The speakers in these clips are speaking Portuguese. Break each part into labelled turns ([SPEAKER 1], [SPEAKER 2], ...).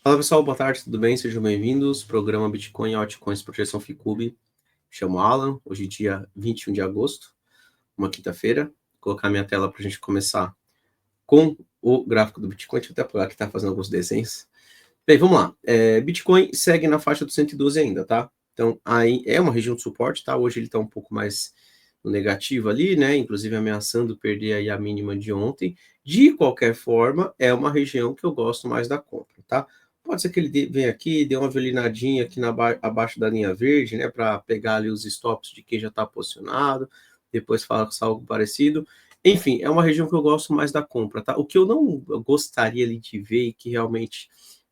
[SPEAKER 1] Fala pessoal, boa tarde, tudo bem? Sejam bem-vindos. Programa Bitcoin e Altcoins Projeção Ficube. Chamo Alan, hoje dia 21 de agosto, uma quinta-feira. Vou colocar minha tela para a gente começar com o gráfico do Bitcoin. Deixa eu até apoiar que está fazendo alguns desenhos. Bem, vamos lá. Bitcoin segue na faixa do 112 ainda, tá? Então, aí é uma região de suporte, tá? Hoje ele está um pouco mais no negativo ali, né? Inclusive ameaçando perder aí a mínima de ontem. De qualquer forma, é uma região que eu gosto mais da compra, tá? Pode ser que ele venha aqui, dê uma violinadinha aqui abaixo da linha verde, né? Para pegar ali os stops de quem já está posicionado, depois falar algo parecido. Enfim, é uma região que eu gosto mais da compra, tá? O que eu não gostaria ali de ver e que realmente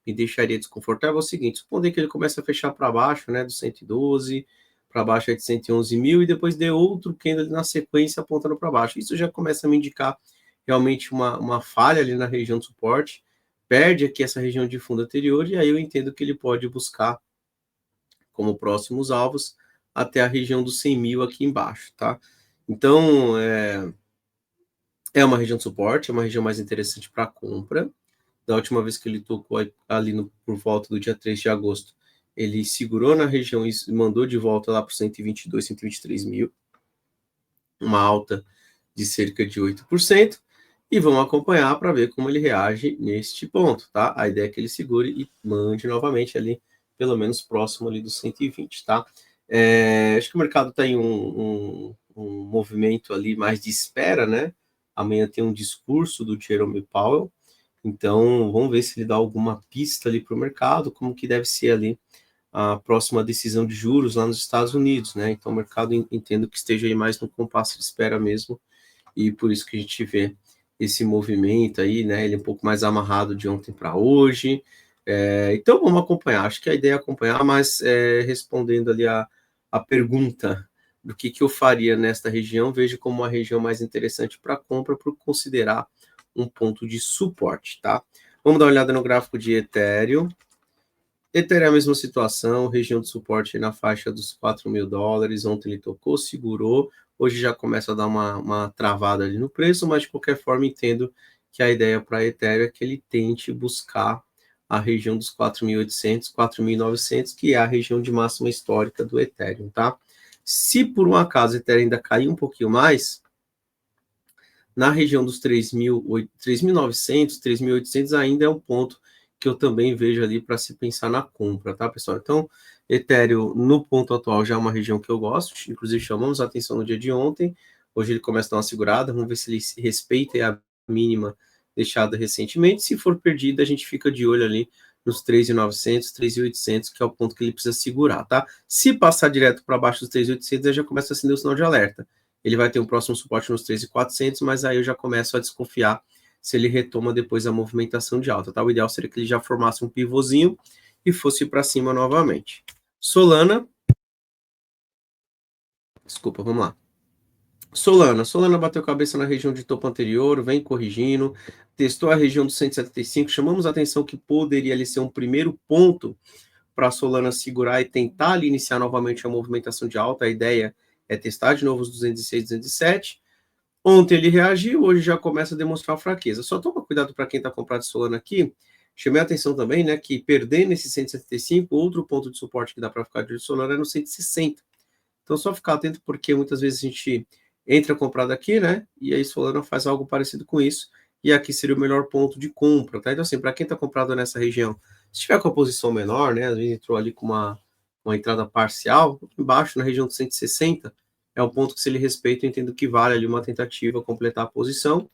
[SPEAKER 1] me deixaria desconfortável é o seguinte: supondo que ele começa a fechar para baixo, né, do 112, para baixo é de 111 mil, e depois dê outro candle na sequência apontando para baixo. Isso já começa a me indicar realmente uma falha ali na região de suporte, perde aqui essa região de fundo anterior, e aí eu entendo que ele pode buscar como próximos alvos até a região dos 100 mil aqui embaixo, tá? Então, é uma região de suporte, é uma região mais interessante para compra. Da última vez que ele tocou ali por volta do dia 3 de agosto, ele segurou na região e mandou de volta lá para 122, 123 mil, uma alta de cerca de 8%, e vamos acompanhar para ver como ele reage neste ponto, tá? A ideia é que ele segure e mande novamente ali, pelo menos próximo ali dos 120, tá? Acho que o mercado está em um movimento ali mais de espera, né? Amanhã tem um discurso do Jerome Powell, então vamos ver se ele dá alguma pista ali para o mercado, como que deve ser ali a próxima decisão de juros lá nos Estados Unidos, né? Então o mercado entendo que esteja aí mais no compasso de espera mesmo, e por isso que a gente vê esse movimento aí, né? Ele é um pouco mais amarrado de ontem para hoje. Então vamos acompanhar. Acho que a ideia é acompanhar, mas respondendo ali a pergunta do que eu faria nesta região, vejo como uma região mais interessante para compra, por considerar um ponto de suporte, tá? Vamos dar uma olhada no gráfico de Ethereum. Ethereum é a mesma situação, região de suporte na faixa dos 4 mil dólares. Ontem ele tocou, segurou. Hoje já começa a dar uma travada ali no preço, mas de qualquer forma entendo que a ideia para Ethereum é que ele tente buscar a região dos 4.800, 4.900, que é a região de máxima histórica do Ethereum, tá? Se por um acaso o Ethereum ainda cair um pouquinho mais, na região dos 3.900, 3.800 ainda é um ponto que eu também vejo ali para se pensar na compra, tá, pessoal? Então, Ethereum, no ponto atual, já é uma região que eu gosto, inclusive chamamos a atenção no dia de ontem. Hoje ele começa a dar uma segurada, vamos ver se ele respeita a mínima deixada recentemente. Se for perdida, a gente fica de olho ali nos 3.900, 3.800, que é o ponto que ele precisa segurar, tá? Se passar direto para baixo dos 3.800, aí já começa a acender o sinal de alerta. Ele vai ter um próximo suporte nos 3.400, mas aí eu já começo a desconfiar se ele retoma depois a movimentação de alta, tá? O ideal seria que ele já formasse um pivôzinho e fosse para cima novamente. Solana, desculpa, vamos lá. Solana bateu cabeça na região de topo anterior, vem corrigindo, testou a região dos 175, chamamos a atenção que poderia ali ser um primeiro ponto para a Solana segurar e tentar ali iniciar novamente a movimentação de alta. A ideia é testar de novo os 206, 207. Ontem ele reagiu, hoje já começa a demonstrar fraqueza. Só toma cuidado para quem está comprado Solana aqui. Chamei a atenção também, né, que perder nesse 175, outro ponto de suporte que dá para ficar de Solana é no 160. Então só ficar atento, porque muitas vezes a gente entra comprado aqui, né, e aí Solana faz algo parecido com isso, e aqui seria o melhor ponto de compra, tá? Então assim, para quem está comprado nessa região, se tiver com a posição menor, né, às vezes entrou ali com uma entrada parcial, embaixo na região de 160, é o ponto que, se ele respeita, eu entendo que vale ali uma tentativa completar a posição.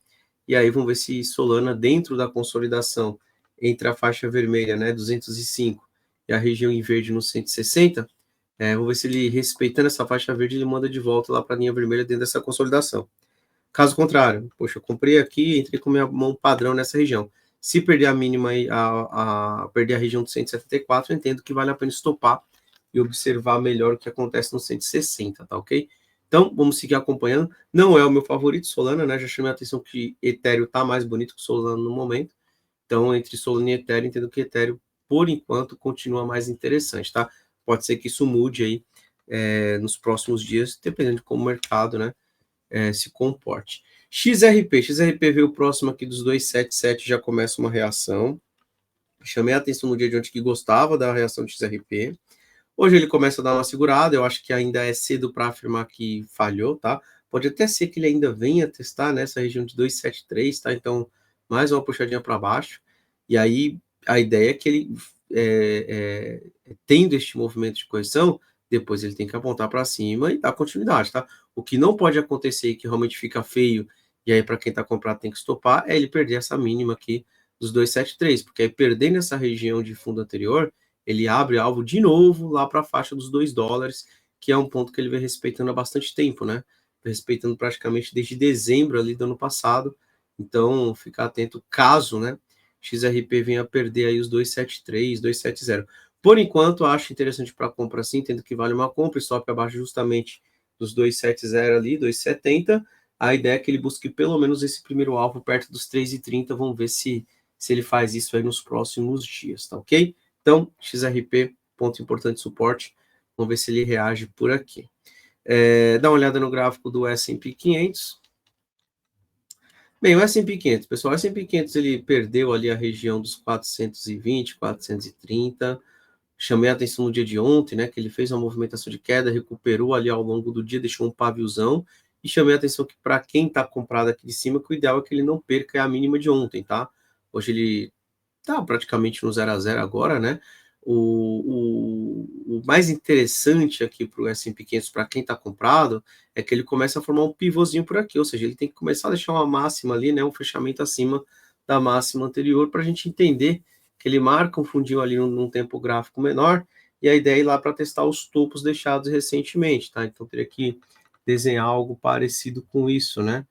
[SPEAKER 1] E aí vamos ver se Solana, dentro da consolidação entre a faixa vermelha, né, 205, e a região em verde no 160, vamos ver se ele, respeitando essa faixa verde, ele manda de volta lá para a linha vermelha dentro dessa consolidação. Caso contrário, poxa, eu comprei aqui, entrei com minha mão padrão nessa região. Se perder a mínima, perder a região do 174, eu entendo que vale a pena estopar e observar melhor o que acontece no 160, tá ok? Então, vamos seguir acompanhando. Não é o meu favorito, Solana, né? Já chamei a atenção que Ethereum tá mais bonito que Solana no momento. Então, entre Solana e Ethereum, entendo que Ethereum, por enquanto, continua mais interessante, tá? Pode ser que isso mude aí nos próximos dias, dependendo de como o mercado, né, se comporte. XRP veio próximo aqui dos 277, já começa uma reação. Chamei a atenção no dia de ontem que gostava da reação de XRP. Hoje ele começa a dar uma segurada, eu acho que ainda é cedo para afirmar que falhou, tá? Pode até ser que ele ainda venha testar nessa região de 273, tá? Então, mais uma puxadinha para baixo. E aí, a ideia é que ele, tendo este movimento de correção, depois ele tem que apontar para cima e dar continuidade, tá? O que não pode acontecer e que realmente fica feio, e aí para quem está comprado tem que estopar, é ele perder essa mínima aqui dos 273, porque aí perdendo essa região de fundo anterior, ele abre alvo de novo lá para a faixa dos $2, que é um ponto que ele vem respeitando há bastante tempo, né? Respeitando praticamente desde dezembro ali do ano passado. Então, ficar atento caso, né, XRP venha a perder aí os 273, 270. Por enquanto, acho interessante para compra sim, entendo que vale uma compra, stop abaixo justamente dos 270 ali, 270. A ideia é que ele busque pelo menos esse primeiro alvo perto dos 3,30. Vamos ver se ele faz isso aí nos próximos dias, tá ok? Então, XRP, ponto importante de suporte. Vamos ver se ele reage por aqui. Dá uma olhada no gráfico do S&P 500. Bem, o S&P 500, pessoal, o S&P 500 ele perdeu ali a região dos 420, 430. Chamei a atenção no dia de ontem, né, que ele fez uma movimentação de queda, recuperou ali ao longo do dia, deixou um paviozão. E chamei a atenção que para quem está comprado aqui de cima, que o ideal é que ele não perca a mínima de ontem, tá? Hoje ele tá praticamente no 0 a 0 agora, né? O mais interessante aqui para o S&P 500, para quem está comprado, é que ele começa a formar um pivôzinho por aqui, ou seja, ele tem que começar a deixar uma máxima ali, né, um fechamento acima da máxima anterior, para a gente entender que ele marca um fundinho ali num tempo gráfico menor, e a ideia é ir lá para testar os topos deixados recentemente, tá? Então, teria que desenhar algo parecido com isso, né?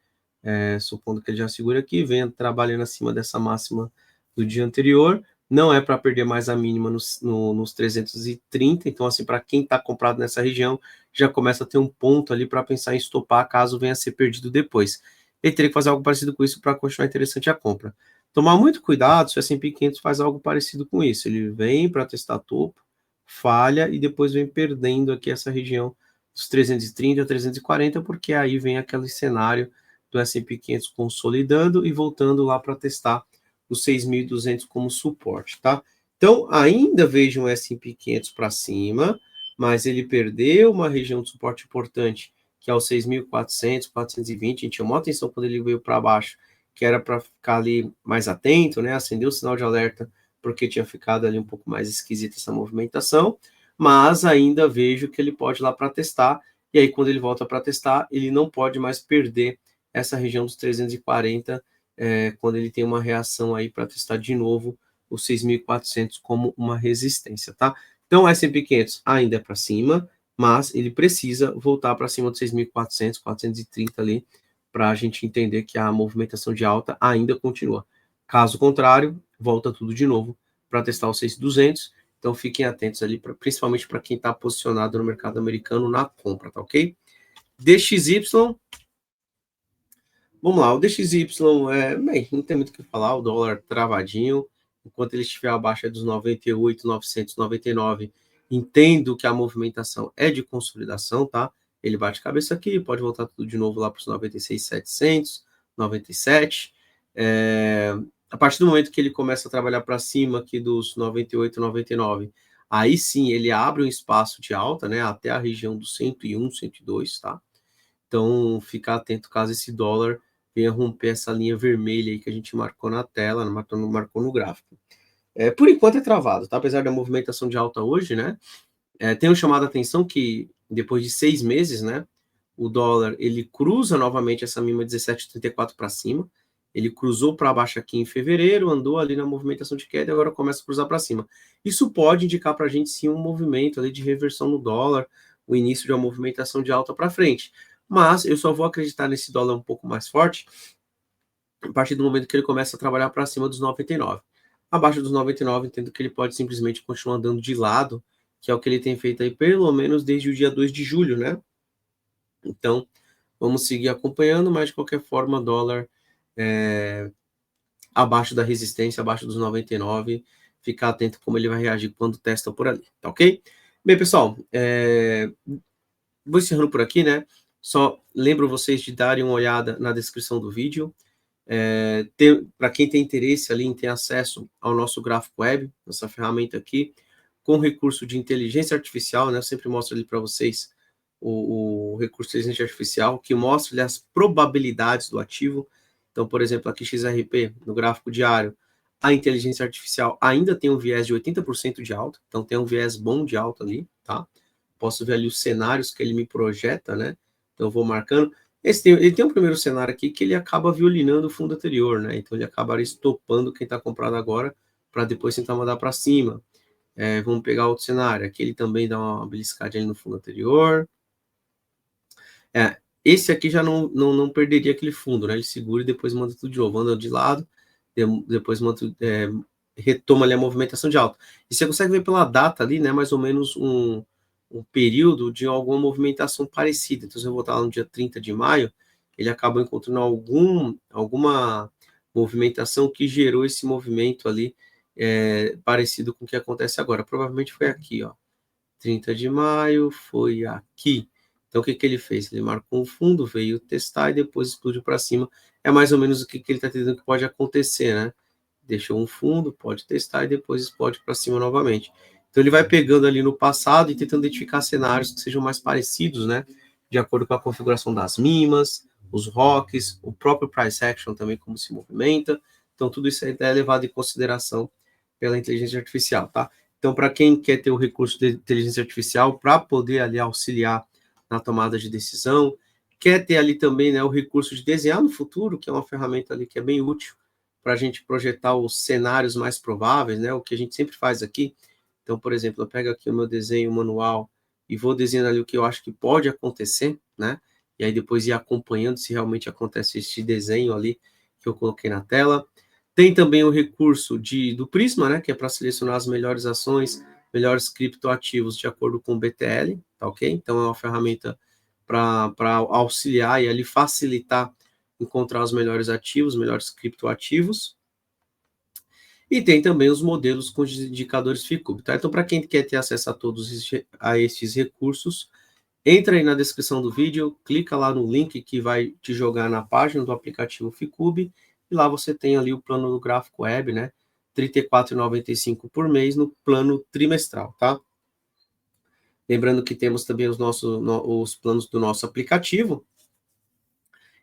[SPEAKER 1] Supondo que ele já segura aqui, venha trabalhando acima dessa máxima do dia anterior, não é para perder mais a mínima nos 330, então assim, para quem está comprado nessa região, já começa a ter um ponto ali para pensar em estopar caso venha a ser perdido depois. Ele teria que fazer algo parecido com isso para continuar interessante a compra. Tomar muito cuidado se o S&P 500 faz algo parecido com isso, ele vem para testar topo, falha e depois vem perdendo aqui essa região dos 330 a 340, porque aí vem aquele cenário do S&P 500 consolidando e voltando lá para testar os 6.200 como suporte, tá? Então, ainda vejo um S&P 500 para cima, mas ele perdeu uma região de suporte importante, que é o 6.400, 420. A gente chamou a atenção quando ele veio para baixo, que era para ficar ali mais atento, né? Acendeu o sinal de alerta, porque tinha ficado ali um pouco mais esquisita essa movimentação, mas ainda vejo que ele pode ir lá para testar, e aí quando ele volta para testar, ele não pode mais perder essa região dos 340, quando ele tem uma reação aí para testar de novo os 6.400 como uma resistência, tá? Então, o S&P 500 ainda é para cima, mas ele precisa voltar para cima dos 6.400, 430 ali, para a gente entender que a movimentação de alta ainda continua. Caso contrário, volta tudo de novo para testar os 6.200. Então, fiquem atentos ali, principalmente para quem está posicionado no mercado americano na compra, tá ok? DXY, vamos lá, o DXY, bem, não tem muito o que falar, o dólar travadinho, enquanto ele estiver abaixo dos 98.999, entendo que a movimentação é de consolidação, tá? Ele bate cabeça aqui, pode voltar tudo de novo lá para os 96.700, 97. A partir do momento que ele começa a trabalhar para cima aqui dos 98, 99, aí sim ele abre um espaço de alta, né, até a região dos 101, 102, tá? Então, ficar atento caso esse dólar venha romper essa linha vermelha aí que a gente marcou na tela, marcou no gráfico. Por enquanto é travado, tá? Apesar da movimentação de alta hoje, né? Tenho chamado a atenção que depois de 6 meses, né? O dólar, ele cruza novamente essa mínima 17,34 para cima. Ele cruzou para baixo aqui em fevereiro, andou ali na movimentação de queda e agora começa a cruzar para cima. Isso pode indicar para a gente sim um movimento ali de reversão no dólar, o início de uma movimentação de alta para frente. Mas eu só vou acreditar nesse dólar um pouco mais forte a partir do momento que ele começa a trabalhar para cima dos 99. Abaixo dos 99, entendo que ele pode simplesmente continuar andando de lado, que é o que ele tem feito aí pelo menos desde o dia 2 de julho, né? Então, vamos seguir acompanhando, mas de qualquer forma, dólar abaixo da resistência, abaixo dos 99, ficar atento como ele vai reagir quando testa por ali, tá ok? Bem, pessoal, vou encerrando por aqui, né? Só lembro vocês de darem uma olhada na descrição do vídeo. Para quem tem interesse ali em ter acesso ao nosso gráfico web, nossa ferramenta aqui, com recurso de inteligência artificial, né? Eu sempre mostro ali para vocês o recurso de inteligência artificial, que mostra ali as probabilidades do ativo. Então, por exemplo, aqui XRP, no gráfico diário, a inteligência artificial ainda tem um viés de 80% de alta, então tem um viés bom de alta ali, tá? Posso ver ali os cenários que ele me projeta, né? Então eu vou marcando. Ele tem um primeiro cenário aqui que ele acaba violinando o fundo anterior, né? Então ele acaba estopando quem está comprado agora para depois tentar mandar para cima. Vamos pegar outro cenário. Aqui ele também dá uma beliscadinha no fundo anterior. Esse aqui já não perderia aquele fundo, né? Ele segura e depois manda tudo de novo. Anda de lado, depois retoma ali a movimentação de alta. E você consegue ver pela data ali, né? Mais ou menos um período de alguma movimentação parecida. Então, se eu voltar lá no dia 30 de maio, ele acaba encontrando alguma movimentação que gerou esse movimento ali parecido com o que acontece agora. Provavelmente foi aqui, ó. 30 de maio, foi aqui. Então, o que ele fez? Ele marcou um fundo, veio testar e depois explodiu para cima. É mais ou menos o que ele está entendendo que pode acontecer, né? Deixou um fundo, pode testar e depois explode para cima novamente. Então, ele vai pegando ali no passado e tentando identificar cenários que sejam mais parecidos, né? De acordo com a configuração das mimas, os rocks, o próprio price action também, como se movimenta. Então, tudo isso é levado em consideração pela inteligência artificial, tá? Então, para quem quer ter o recurso de inteligência artificial para poder ali auxiliar na tomada de decisão, quer ter ali também, né, o recurso de desenhar no futuro, que é uma ferramenta ali que é bem útil para a gente projetar os cenários mais prováveis, né, o que a gente sempre faz aqui. Então, por exemplo, eu pego aqui o meu desenho manual e vou desenhando ali o que eu acho que pode acontecer, né, e aí depois ir acompanhando se realmente acontece este desenho ali que eu coloquei na tela. Tem também o recurso do Prisma, né, que é para selecionar as melhores ações, melhores criptoativos de acordo com o BTL, tá ok? Então é uma ferramenta para auxiliar e ali facilitar encontrar os melhores ativos, melhores criptoativos. E tem também os modelos com os indicadores FICUB, tá? Então, para quem quer ter acesso a todos esses recursos, entra aí na descrição do vídeo, clica lá no link que vai te jogar na página do aplicativo Ficube, e lá você tem ali o plano do gráfico web, né? R$ 34,95 por mês no plano trimestral, tá? Lembrando que temos também os planos do nosso aplicativo,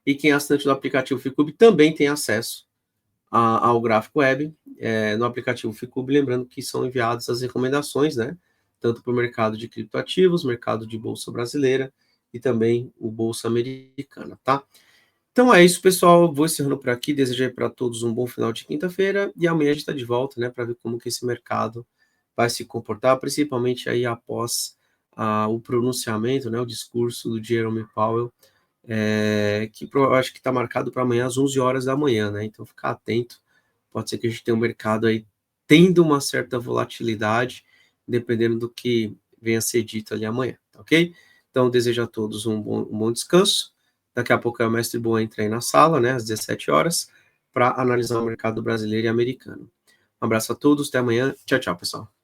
[SPEAKER 1] e quem é assinante do aplicativo Ficube também tem acesso ao gráfico web no aplicativo Ficube, lembrando que são enviadas as recomendações, né? Tanto para o mercado de criptoativos, mercado de bolsa brasileira e também o bolsa americana, tá? Então é isso, pessoal. Vou encerrando por aqui. Desejo para todos um bom final de quinta-feira e amanhã a gente está de volta, né? Para ver como que esse mercado vai se comportar, principalmente aí após o pronunciamento, né? O discurso do Jerome Powell, que eu acho que está marcado para amanhã às 11 horas da manhã, né? Então, ficar atento. Pode ser que a gente tenha um mercado aí tendo uma certa volatilidade, dependendo do que venha a ser dito ali amanhã, tá ok? Então, desejo a todos um bom descanso. Daqui a pouco o Mestre Boa entra aí na sala, né, às 17 horas, para analisar o mercado brasileiro e americano. Um abraço a todos, até amanhã. Tchau, tchau, pessoal.